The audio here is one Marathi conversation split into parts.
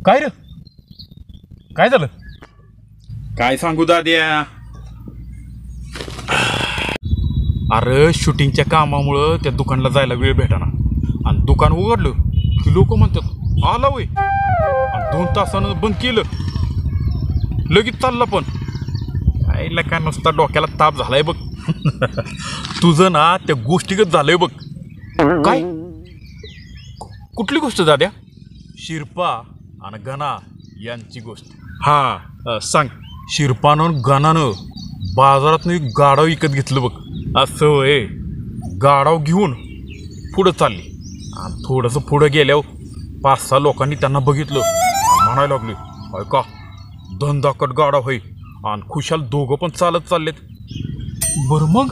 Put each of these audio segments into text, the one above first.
काय रे, काय झालं? काय सांगू दाद्या, अरे शूटिंगच्या कामामुळं त्या दुकानला जायला वेळ भेटाना आणि दुकान उघडलं की लोक म्हणतात आला वय, आणि 2 तासानं बंद केलं लगेच चालला. पण आईला काय नुसता डोक्याला ताप झालाय बघ. तुझं ना त्या गोष्टीगत झालंय बघ. काय? कुठली गोष्ट दाद्या? शिरपा आणि गणा यांची गोष्ट. हा सांग. शिरपानं गणानं बाजारातनं एक गाढव विकत घेतलं बघ. असं होय. गाढव घेऊन पुढं चालली आणि थोडंसं पुढं गेल्यावर 5-6 लोकांनी त्यांना बघितलं आणि म्हणायला लागले ऐका धंदाकट गाढव होय, आणि खुशाल दोघं पण चालत चाललेत. बरं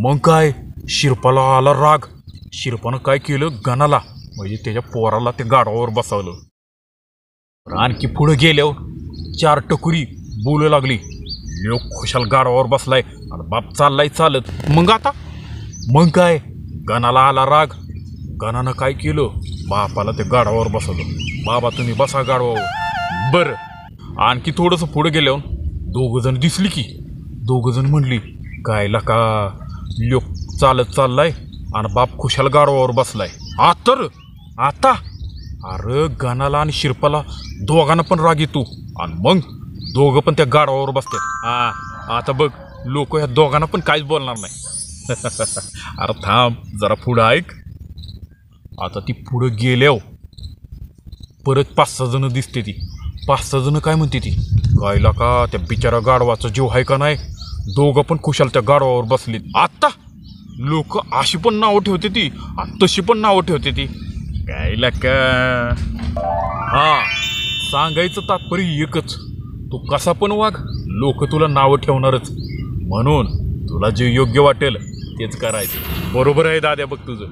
मग काय? शिरपाला आला राग. शिरपानं काय केलं, गणाला म्हणजे त्याच्या पोराला ते गाढवावर बसवलं. आणखी पुढे गेल्यावर 4 टकुरी बोलू लागली मी खुशाल गाढवावर बसलाय आणि बाप चाललाय चालत. मग काय? गणाला आला राग. गणानं काय केलं, बापाला ते गाढवावर बसवलं. बाबा तुम्ही बसा गाढवावर. बरं आणखी थोडंसं पुढे गेल्यावर 2 जण दिसली की 2 जण म्हणली काय लका लोक चालत चाललाय आणि बाप खुशाल गाढवावर बसलाय. आता अरे गणाला आणि शिरपाला दोघांना पण राग येतो आणि मग दोघं पण त्या गाढवावर बसतात. आता बघ लोक ह्या दोघांना पण काहीच बोलणार नाही. अरे थांब जरा पुढं ऐक. आता ती पुढं गेल्यावर परत 5-6 जण दिसते. ती 5-6 जण काय म्हणते ती गायला का त्या बिचारा गाढवाचा जीव आहे का नाही. दोघं पण खुशाल त्या गाढवावर बसलीत. आता लोक अशी पण नावं ठेवते ती आणि तशी पण नावं ठेवते ती. गायला का हा सांगायचं तात्पर्य एकच, तू कसा पण वाग लोक तुला नावं ठेवणारच. म्हणून तुला जे योग्य वाटेल तेच करायचं. बरोबर आहे दाद्या बघ तुझं.